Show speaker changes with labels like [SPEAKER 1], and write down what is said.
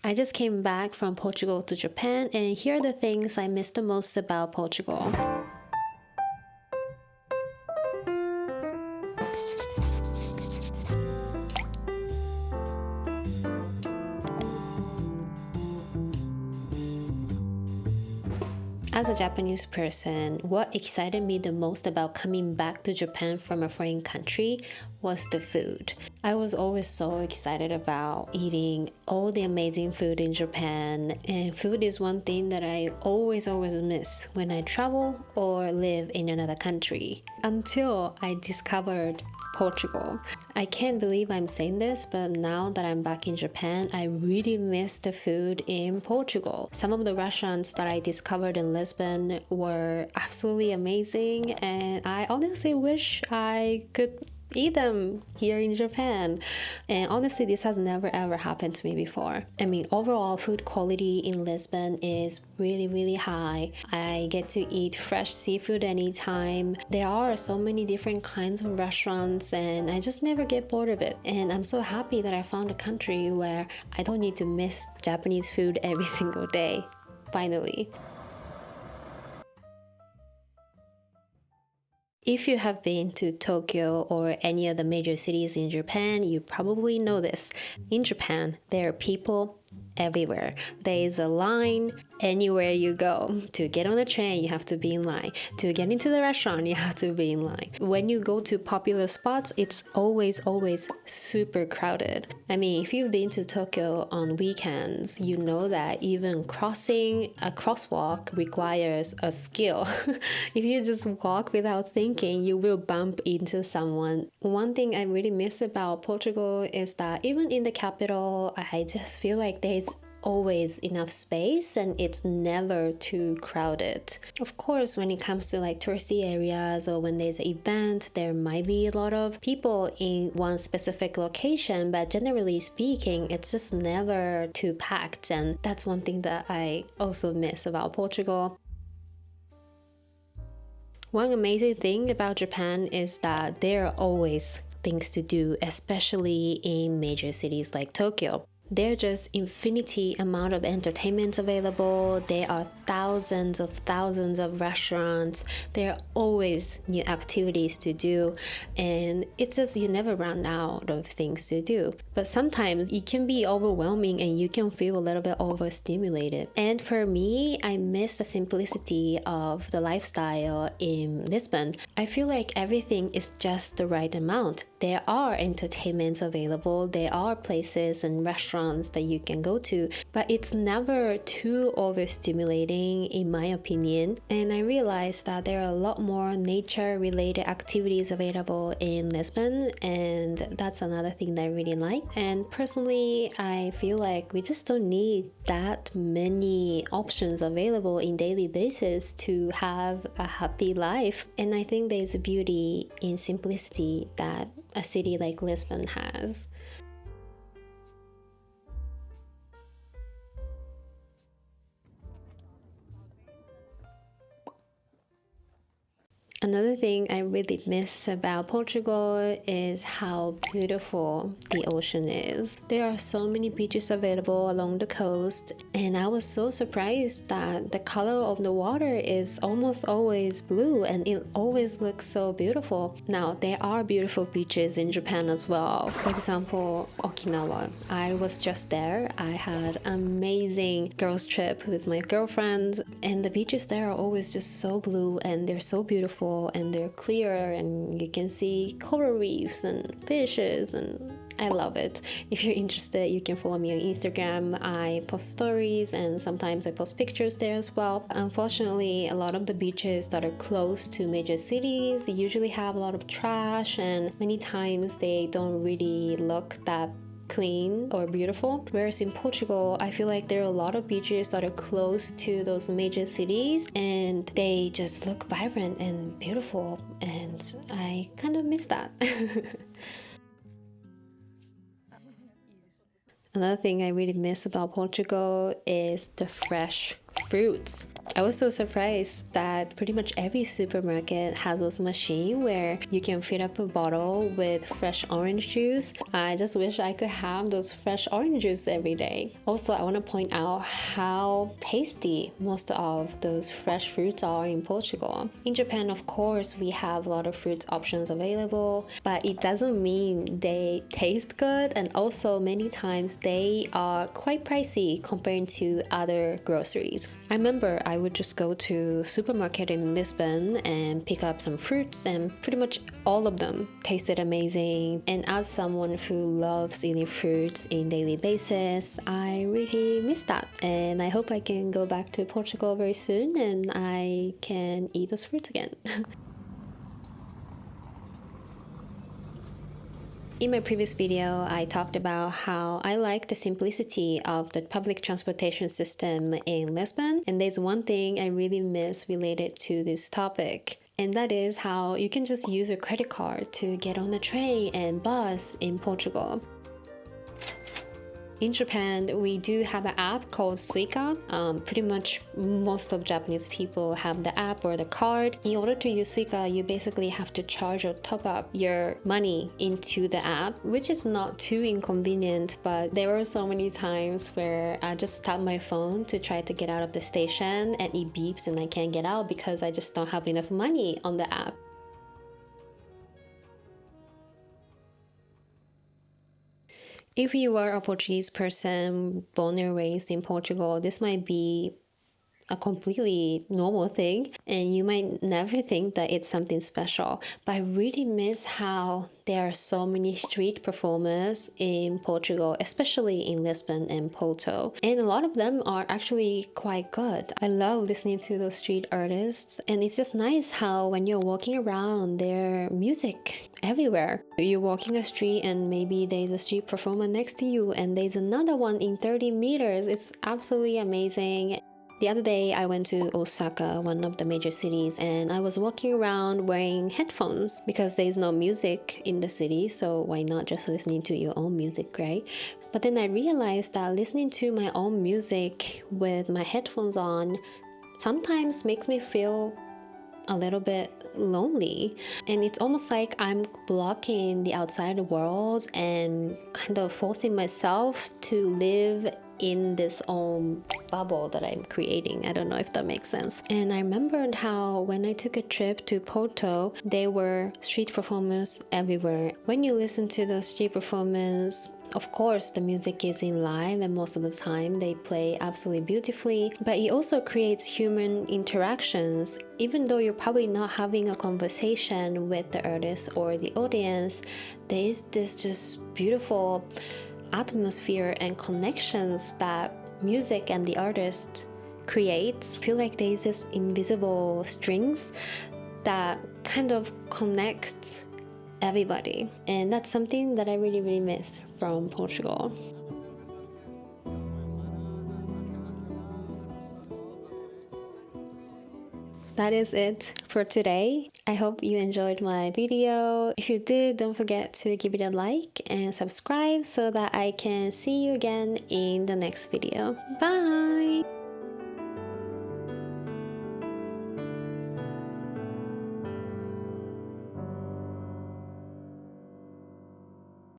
[SPEAKER 1] I just came back from Portugal to Japan, and here are the things I miss the most about Portugal. As a Japanese person, what excited me the most about coming back to Japan from a foreign country was the food. I was always so excited about eating all the amazing food in Japan, and food is one thing that I always miss when I travel or live in another country. Until I discovered Portugal. I can't believe I'm saying this, but now that I'm back in Japan, I really miss the food in Portugal. Some of the restaurants that I discovered in Lisbon were absolutely amazing, and I honestly wish I could eat them here in Japan. And honestly, this has never ever happened to me before. I mean, overall food quality in Lisbon is really high. I get to eat fresh seafood anytime. There are so many different kinds of restaurants, and I just never get bored of it. And I'm so happy that I found a country where I don't need to miss Japanese food every single day. Finally. If you have been to Tokyo or any of the major cities in Japan, you probably know this. In Japan, there are people everywhere. There is a line anywhere you go. To get on the train, you have to be in line. To get into the restaurant, you have to be in line. When you go to popular spots, it's always super crowded. I mean, if you've been to Tokyo on weekends, you know that even crossing a crosswalk requires a skill. If you just walk without thinking, you will bump into someone. One thing I really miss about Portugal is that even in the capital, I just feel like there's always enough space and it's never too crowded. Of course, when it comes to like touristy areas or when there's an event, there might be a lot of people in one specific location, but generally speaking, it's just never too packed, and that's one thing that I also miss about Portugal. One amazing thing about Japan is that there are always things to do, especially in major cities like Tokyo. There are just infinity amount of entertainments available. There are thousands of restaurants. There are always new activities to do, and it's just you never run out of things to do. But sometimes it can be overwhelming and you can feel a little bit overstimulated. And for me, I miss the simplicity of the lifestyle in Lisbon. I feel like everything is just the right amount. There are entertainments available. There are places and restaurants that you can go to, but it's never too overstimulating in my opinion. And I realized that there are a lot more nature related activities available in Lisbon, and that's another thing that I really like. And personally, I feel like we just don't need that many options available in daily basis to have a happy life. And I think there's a beauty in simplicity that a city like Lisbon has. Another thing I really miss about Portugal is how beautiful the ocean is. There are so many beaches available along the coast, and I was so surprised that the color of the water is almost always blue and it always looks so beautiful. Now, there are beautiful beaches in Japan as well. For example, Okinawa. I was just there. I had an amazing girls trip with my girlfriends, and the beaches there are always just so blue and they're so beautiful. And they're clear and you can see coral reefs and fishes, and I love it. If you're interested, you can follow me on Instagram. I post stories and sometimes I post pictures there as well. Unfortunately, a lot of the beaches that are close to major cities usually have a lot of trash, and many times they don't really look that clean or beautiful. Whereas in Portugal, I feel like there are a lot of beaches that are close to those major cities and they just look vibrant and beautiful, and I kind of miss that. Another thing I really miss about Portugal is the fresh fruits. I was so surprised that pretty much every supermarket has this machine where you can fill up a bottle with fresh orange juice. I just wish I could have those fresh orange juice every day. Also, I want to point out how tasty most of those fresh fruits are in Portugal. In Japan, of course, we have a lot of fruit options available, but it doesn't mean they taste good, and also many times they are quite pricey compared to other groceries. I remember I would just go to supermarket in Lisbon and pick up some fruits, and pretty much all of them tasted amazing. And as someone who loves eating fruits in daily basis, I really miss that, and I hope I can go back to Portugal very soon and I can eat those fruits again. In my previous video, I talked about how I like the simplicity of the public transportation system in Lisbon, and there's one thing I really miss related to this topic, and that is how you can just use your credit card to get on a train and bus in Portugal. In Japan, we do have an app called Suica. Pretty much most of Japanese people have the app or the card. In order to use Suica, you basically have to charge or top up your money into the app, which is not too inconvenient, but there were so many times where I just tap my phone to try to get out of the station and it beeps and I can't get out because I just don't have enough money on the app. If you are a Portuguese person born and raised in Portugal, this might be a completely normal thing and you might never think that it's something special, but I really miss how there are so many street performers in Portugal, especially in Lisbon and Porto, and a lot of them are actually quite good. I love listening to those street artists, and it's just nice how when you're walking around there's music everywhere. You're walking a street and maybe there's a street performer next to you and there's another one in 30 meters. It's absolutely amazing. The other day I went to Osaka, one of the major cities, and I was walking around wearing headphones because there's no music in the city, so why not just listening to your own music, right? But then I realized that listening to my own music with my headphones on sometimes makes me feel a little bit lonely, and it's almost like I'm blocking the outside world and kind of forcing myself to live in this own bubble that I'm creating. I don't know if that makes sense. And I remembered how when I took a trip to Porto, there were street performers everywhere. When you listen to the street performance, of course the music is in live and most of the time they play absolutely beautifully, but it also creates human interactions. Even though you're probably not having a conversation with the artist or the audience, there is this just beautiful atmosphere and connections that music and the artist creates. I feel like there's this invisible strings that kind of connects everybody, and that's something that I really miss from Portugal. That is it for today. I hope you enjoyed my video. If you did, don't forget to give it a like and subscribe so that I can see you again in the next video. Bye!